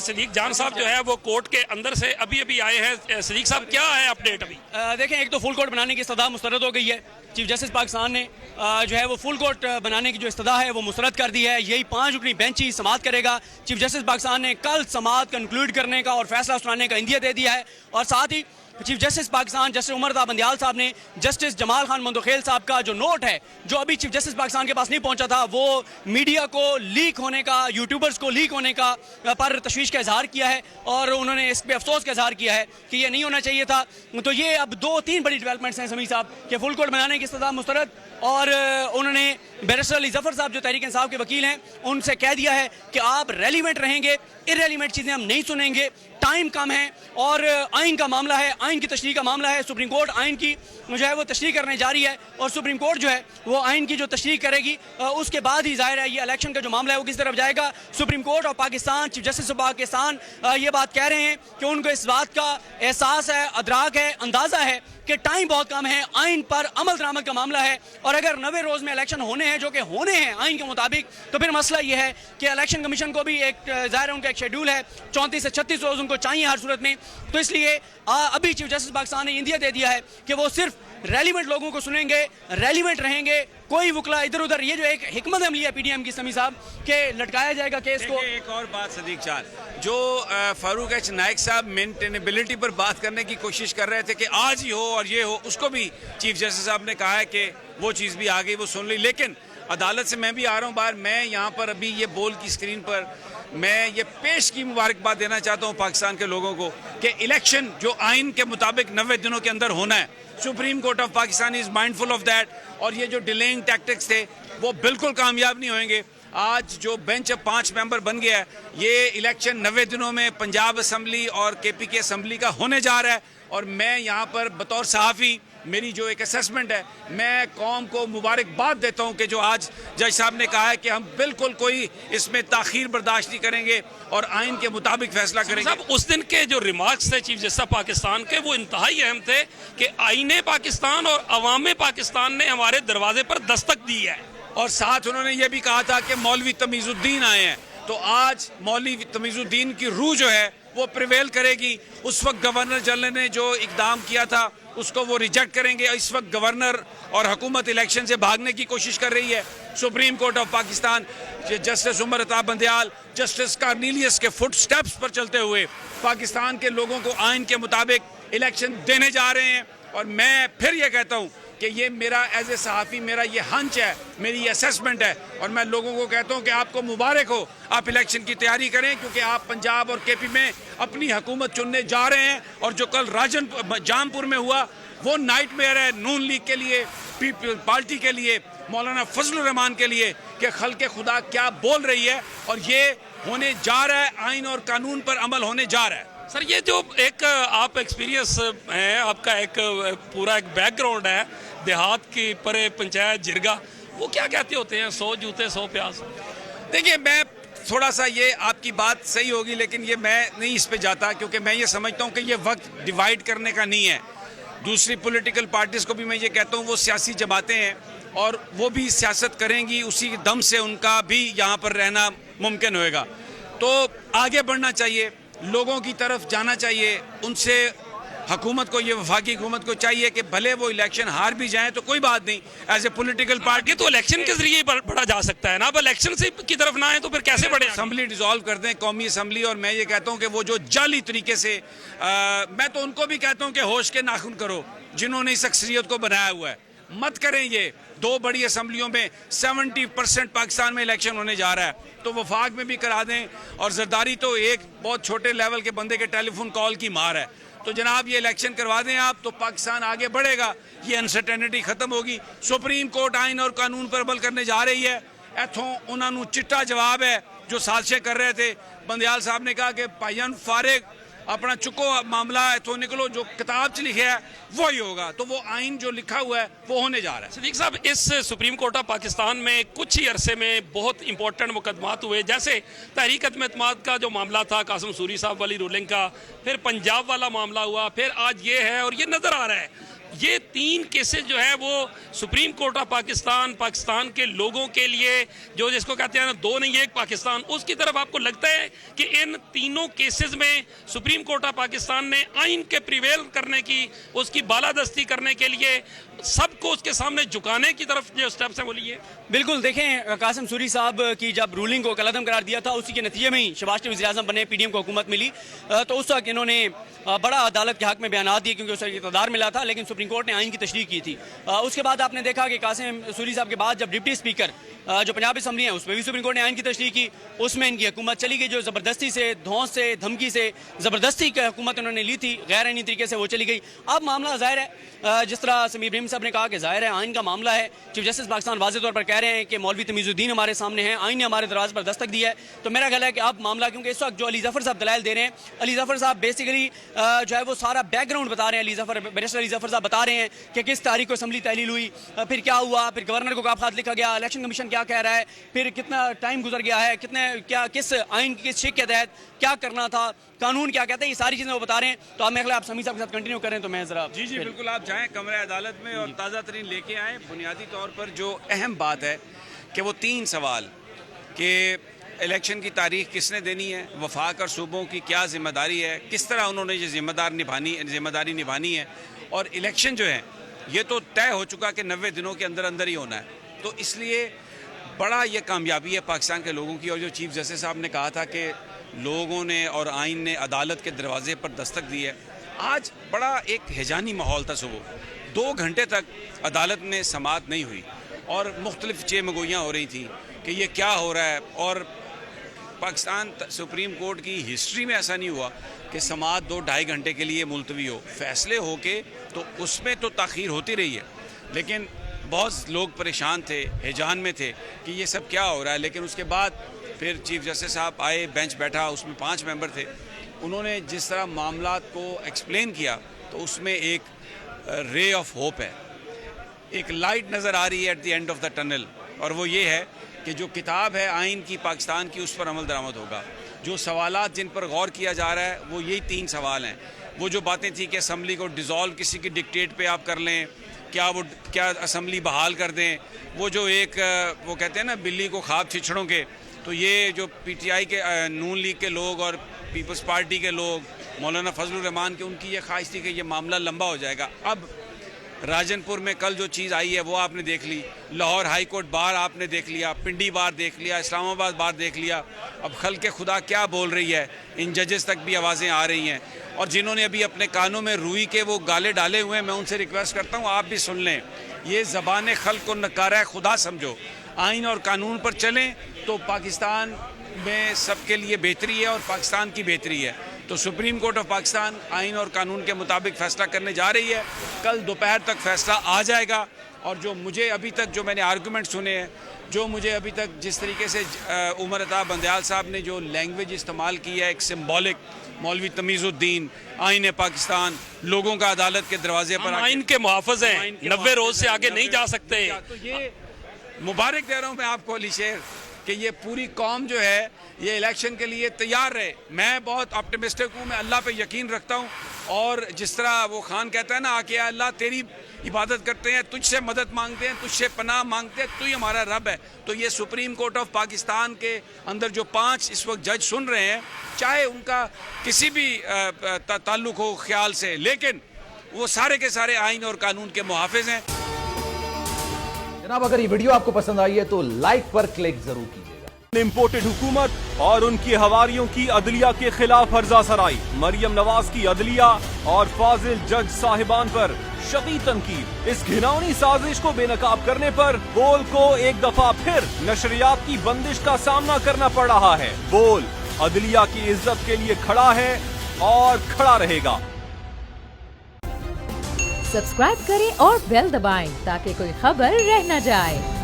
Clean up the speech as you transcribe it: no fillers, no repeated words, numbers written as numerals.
सदीक जान साहब जो है वो कोर्ट के अंदर से अभी अभी आए हैं। सदीक साहब क्या है अपडेट अभी? देखें, एक तो फुल कोर्ट बनाने की इस्तदा मुस्तरद हो गई है। चीफ जस्टिस पाकिस्तान ने जो है वो फुल कोर्ट बनाने की जो इस्तदा है वो मुस्तरद कर दी है। यही 5 रुकनी बेंच ही समाअत करेगा। चीफ जस्टिस पाकिस्तान ने कल समाअत कंक्लूड करने का और फैसला सुनाने का इंदिया दे दिया है। और साथ ही chief justice Pakistan justice Umar Raza Bandial साहब ने जस्टिस जमाल खान मंदोखेल साहब का जो नोट है जो अभी चीफ जस्टिस पाकिस्तान के पास नहीं पहुंचा था, वो मीडिया को लीक होने का, यूट्यूबर्स को लीक होने का पर तशवीश का इजहार किया है और उन्होंने इस पर अफसोस का इजहार किया है कि ये नहीं होना चाहिए था। तो ये अब 2-3 बड़ी डेवलपमेंट्स हैं समीर साहब के फुल कोर्ट बनाने की इस्तदा मुस्तरद। और उन्होंने बैरिस्टर अली जफर साहब जो तहरीक इंसाफ के वकील हैं उनसे कह दिया है कि आप रेलिवेंट रहेंगे, इरेलीवेंट चीज़ें हम नहीं सुनेंगे, टाइम कम है और आइन का मामला है, आइन की तशरीह का मामला है। सुप्रीम कोर्ट आइन की जो है वो तशरीह करने जा रही है और सुप्रीम कोर्ट जो है वो आइन की जो तशरीह करेगी उसके बाद ही जाहिर है ये इलेक्शन का जो मामला है वो किस तरफ जाएगा। सुप्रीम कोर्ट और Pakistan, chief justice of Pakistan ये बात कह रहे हैं कि उनको इस बात का एहसास है, अदराक है, अंदाज़ा है कि टाइम बहुत कम है, आइन पर अमल दरामद का मामला है और अगर 90 रोज़ में इलेक्शन होने हैं जो कि होने हैं आइन के मुताबिक, तो फिर मसला ये है कि इलेक्शन कमीशन को भी एक ज़ाहिर उनका एक शेड्यूल है, 34 से 36 रोज़ उनको चाहिए हर सूरत में। तो इसलिए अभी चीफ जस्टिस पाकिस्तान ने इंदिया दे दिया है कि वो सिर्फ रेलिवेंट लोगों को सुनेंगे, रेलिवेंट रहेंगे, कोई वकला इधर उधर, ये जो एक हिकमत अमली है पीडीएम की समी साहब के लटकाया जाएगा केस को। एक और बात सदीक चार, जो फारूक एच नाइक साहब मेंटेनेबिलिटी पर बात करने की कोशिश कर रहे थे कि आज ही हो और ये हो, उसको भी चीफ जस्टिस साहब ने कहा है कि वो चीज़ भी आ गई, वो सुन ली। लेकिन अदालत से मैं भी आ रहा हूँ बाहर, मैं यहाँ पर अभी ये बोल की स्क्रीन पर मैं ये पेश की मुबारकबाद देना चाहता हूँ पाकिस्तान के लोगों को कि इलेक्शन जो आइन के मुताबिक 90 दिनों के अंदर होना है, supreme court of Pakistan is mindful of that. और ये जो डिलेइंग टैक्टिक्स थे वो बिल्कुल कामयाब नहीं होंगे। आज जो बेंच अब 5 मेंबर बन गया है, ये इलेक्शन 90 दिनों में पंजाब असम्बली और केपी के असम्बली का होने जा रहा है। और मैं यहाँ पर बतौर सहाफ़ी मेरी जो एक असेसमेंट है, मैं कौम को मुबारकबाद देता हूँ कि जो आज जज साहब ने कहा है कि हम बिल्कुल कोई इसमें ताख़ीर बर्दाश्त नहीं करेंगे और आइन के मुताबिक फैसला करेंगे। साहब, उस दिन के जो रिमार्क्स थे चीफ जस्टिस पाकिस्तान के वो इंतहाई अहम थे कि आईने पाकिस्तान और अवाम पाकिस्तान ने हमारे दरवाजे पर दस्तक दी है। और साथ उन्होंने ये भी कहा था कि मौलवी तमीज़ुद्दीन आए हैं, तो आज मौलवी तमीज़ुद्दीन की रूह जो है वो प्रिवेल करेगी। उस वक्त गवर्नर जनरल ने जो इकदाम किया था उसको वो रिजेक्ट करेंगे। इस वक्त गवर्नर और हुकूमत इलेक्शन से भागने की कोशिश कर रही है। Supreme court of Pakistan justice Umar Raza Bandial, justice Cornelius के फुट स्टेप्स पर चलते हुए पाकिस्तान के लोगों को आइन के मुताबिक इलेक्शन देने जा रहे हैं। और मैं फिर ये कहता हूँ कि ये मेरा एज ए सहाफ़ी मेरा ये हंच है, मेरी ये असेसमेंट है और मैं लोगों को कहता हूँ कि आपको मुबारक हो, आप इलेक्शन की तैयारी करें क्योंकि आप पंजाब और केपी में अपनी हुकूमत चुनने जा रहे हैं। और जो कल जामपुर में हुआ वो नाइटमेयर है नून लीग के लिए, पीपल्स पार्टी के लिए, मौलाना फजलुर रहमान के लिए कि खल्क़े खुदा क्या बोल रही है। और ये होने जा रहा है, आइन और कानून पर अमल होने जा रहा है। सर, ये जो एक आप एक्सपीरियंस है, आपका एक पूरा एक बैकग्राउंड है देहात की परे पंचायत जिरगा, वो क्या कहते होते हैं 100 जूते 100 प्याज? देखिए, मैं थोड़ा सा ये आपकी बात सही होगी लेकिन ये मैं नहीं इस पे जाता क्योंकि मैं ये समझता हूँ कि ये वक्त डिवाइड करने का नहीं है। दूसरी पॉलिटिकल पार्टीज़ को भी मैं ये कहता हूँ वो सियासी जमातें हैं और वो भी सियासत करेंगी, उसी दम से उनका भी यहाँ पर रहना मुमकिन होएगा। तो आगे बढ़ना चाहिए, लोगों की तरफ जाना चाहिए, उनसे हुकूमत को, ये वफाकी हुकूमत को चाहिए कि भले वो इलेक्शन हार भी जाएं तो कोई बात नहीं, एज ए पॉलिटिकल पार्टी तो इलेक्शन के जरिए बढ़ा जा सकता है ना। अब इलेक्शन से की तरफ ना है तो फिर कैसे बढ़े? असम्बली डिसॉल्व कर दें, कौमी असम्बली। और मैं ये कहता हूँ कि वो जो जाली तरीके से मैं तो उनको भी कहता हूँ कि होश के नाखून करो जिन्होंने इस अक्सरियत को बनाया हुआ है, मत करें ये। 2 बड़ी असम्बलियों में 70% पाकिस्तान में इलेक्शन होने जा रहा है, तो वफाक में भी करा दें। और जरदारी तो एक बहुत छोटे लेवल के बंदे के टेलीफोन कॉल की मार है, तो जनाब ये इलेक्शन करवा दें आप, तो पाकिस्तान आगे बढ़ेगा, ये अनसर्टेनिटी खत्म होगी। सुप्रीम कोर्ट आइन और कानून पर अमल करने जा रही है। इथों उन्होंने चिट्टा जवाब है जो साजिशें कर रहे थे। बंदियाल साहब ने कहा कि भाईजान फारिग अपना चुको मामला इथों निकलो, जो किताब च लिखे है वही होगा। तो वो आइन जो लिखा हुआ है वो होने जा रहा है। सदीक साहब, इस सुप्रीम कोर्ट ऑफ पाकिस्तान में कुछ ही अरसे में बहुत इंपॉर्टेंट मुकदमात हुए, जैसे तहरीक अदम एतमाद का जो मामला था कासिम सूरी साहब वाली रूलिंग का, फिर पंजाब वाला मामला हुआ, फिर आज ये है और ये नज़र आ रहा है ये 3 केसेस जो है वो supreme court of Pakistan, Pakistan के लोगों के लिए, जो जिसको कहते हैं ना 2 नहीं 1 पाकिस्तान, उसकी तरफ आपको लगता है कि इन तीनों केसेस में सुप्रीम कोर्ट ऑफ पाकिस्तान ने आइन के प्रिवेल करने की, उसकी बालादस्ती करने के लिए सबको उसके सामने झुकाने की तरफ जो स्टेप्स हैं वो लिए? बिल्कुल, देखें कासिम सूरी साहब की जब रूलिंग को कलअदम करार दिया था, उसी के नतीजे में ही शहबाज शरीफ वज़ीर-ए-आज़म बने, PDM को हुकूमत मिली, तो उस वक्त इन्होंने बड़ा अदालत के हक में बयान दिए क्योंकि उसे इक़्तिदार मिला था, लेकिन सुप्रीम कोर्ट ने आइन की तशरीह की थी। उसके बाद आपने देखा कि कासिम सूरी साहब के बाद जब डिप्टी स्पीकर जो पंजाब असम्बली है उसमें भी सुप्रीम कोर्ट ने आइन की तशरीह की, उसमें इनकी हुकूमत चली गई, जो ज़बरदस्ती से, धौंस से, धमकी से ज़बरदस्ती की हुकूमत उन्होंने ली थी, गैर आइनी तरीके से वो चली गई। अब मामला ज़ाहिर है, जिस तरह समीर इब्राहिम साहब ने कहा कि ज़ाहिर है आइन का मामला है, चीफ जस्टिस पाकिस्तान वाज़ेह तौर पर कह रहे हैं कि मौलवी तमीज़ुद्दीन हमारे सामने हैं, आइन ने हमारे दरवाजे पर दस्तक दी है, तो मेरा ख्याल है कि अब मामला, क्योंकि इस वक्त जो अली ज़फ़र साहब दलाइल दे रहे हैं, अली ज़फ़र साहब बेसिकली जो है वो सारा बैकग्राउंड बता रहे हैं, बैरिस्टर अली ज़फ़र साहब बता रहे हैं कि किस तारीख को असम्बली तहलील हुई, फिर क्या हुआ, फिर गवर्नर को ख़त लिखा गया, इलेक्शन कमीशन क्या कह रहा है, फिर कितना टाइम गुजर गया है, किस आइन की किस शिक के तहत क्या करना था, कानून क्या कहते हैं, ये सारी चीज़ें वो बता रहे हैं। तो अब मैं आप समीर साहब के साथ कंटिन्यू करें तो मैं ज़रा जी बिल्कुल, आप जाएँ कमरे अदालत में और ताज़ा तरीन लेके आएँ। बुनियादी तौर पर जो अहम बात है कि वो 3 सवाल कि इलेक्शन की तारीख किसने देनी है, वफाक और सूबों की क्या जिम्मेदारी है, किस तरह उन्होंने ये जिम्मेदारी निभानी है, और इलेक्शन जो है ये तो तय हो चुका कि 90 दिनों के अंदर अंदर ही होना है। तो इसलिए बड़ा ये कामयाबी है पाकिस्तान के लोगों की। और जो चीफ जस्टिस साहब ने कहा था कि लोगों ने और आइन ने अदालत के दरवाजे पर दस्तक दी है, आज बड़ा एक हैजानी माहौल था। सुबह 2 घंटे तक अदालत में समाअत नहीं हुई और मुख्तलिफ चेमगोइयाँ हो रही थी कि ये क्या हो रहा है। और पाकिस्तान सुप्रीम कोर्ट की हिस्ट्री में ऐसा नहीं हुआ कि समाअत 2-2.5 घंटे के लिए मुलतवी हो, फैसले हो के तो उसमें तो ताख़ीर होती रही है, लेकिन बहुत लोग परेशान थे, हैजान में थे कि ये सब क्या हो रहा है। लेकिन उसके बाद फिर चीफ जस्टिस साहब आए, बेंच बैठा, उसमें 5 मेंबर थे, उन्होंने जिस तरह मामलात को एक्सप्लेन किया तो उसमें एक रे ऑफ होप है, एक लाइट नज़र आ रही है at the end of the tunnel, और वो ये है कि जो किताब है आइन की पाकिस्तान की, उस पर अमल दरामद होगा। जो सवालात जिन पर गौर किया जा रहा है वो यही 3 सवाल हैं। वो जो बातें थी कि असम्बली को डिज़ोल्व किसी की डिक्टेट पे आप कर लें, क्या असम्बली बहाल कर दें, वो जो एक वो कहते हैं ना बिल्ली को ख्वाब छिछड़ों के, तो ये जो PTI के नून लीग के लोग और पीपल्स पार्टी के लोग, मौलाना फजलुर रहमान के, उनकी ये ख्वाहिश थी कि ये मामला लंबा हो जाएगा। अब राजनपुर में कल जो चीज़ आई है वो आपने देख ली, लाहौर हाई कोर्ट बार आपने देख लिया, पिंडी बार देख लिया, इस्लामाबाद बार देख लिया। अब खल्क़े खुदा क्या बोल रही है, इन जजेस तक भी आवाज़ें आ रही हैं। और जिन्होंने अभी अपने कानों में रुई के वो गाले डाले हुए हैं, मैं उनसे रिक्वेस्ट करता हूँ आप भी सुन लें। ये ज़बान खल्क़ को नकारा खुदा समझो, आइन और कानून पर चलें तो पाकिस्तान में सबके लिए बेहतरी है और पाकिस्तान की बेहतरी है। तो सुप्रीम कोर्ट ऑफ पाकिस्तान आइन और कानून के मुताबिक फ़ैसला करने जा रही है, कल दोपहर तक फ़ैसला आ जाएगा। और जो मुझे अभी तक जो मैंने आर्गूमेंट सुने हैं, जो मुझे अभी तक जिस तरीके से उमर अता बंदयाल साहब ने जो लैंग्वेज इस्तेमाल की है, एक सिम्बॉलिक, मौलवी तमीज़ुद्दीन, आइन पाकिस्तान, लोगों का अदालत के दरवाजे पर आइन के मुहाफ़िज़ हैं, 90 रोज़ से आगे नहीं जा सकते। तो ये मुबारक दे रहा हूँ मैं आपको अली शेर कि ये पूरी कौम जो है ये इलेक्शन के लिए तैयार रहे। मैं बहुत ऑप्टिमिस्टिक हूँ, मैं अल्लाह पे यकीन रखता हूँ। और जिस तरह वो खान कहता है ना, आके अल्लाह तेरी इबादत करते हैं, तुझसे मदद मांगते हैं, तुझसे पनाह मांगते हैं, तू ही हमारा रब है। तो ये सुप्रीम कोर्ट ऑफ पाकिस्तान के अंदर जो 5 इस वक्त जज सुन रहे हैं, चाहे उनका किसी भी ताल्लुक हो ख्याल से, लेकिन वो सारे के सारे आइन और कानून के मुहाफिज हैं। जनाब, अगर ये वीडियो आपको पसंद आई है तो लाइक पर क्लिक जरूर कीजिएगा। इम्पोर्टेड हुकूमत और उनकी हवारियों की अदलिया के खिलाफ हर्जा सराई, मरियम नवाज की अदलिया और फाजिल जज साहिबान पर शदीद तनकीद। इस घिनौनी साजिश को बेनकाब करने पर बोल को एक दफा फिर नशरियात की बंदिश का सामना करना पड़ रहा है। बोल अदलिया की इज्जत के लिए खड़ा है और खड़ा रहेगा। सब्सक्राइब करें और बेल दबाएं ताकि कोई खबर रह न जाए।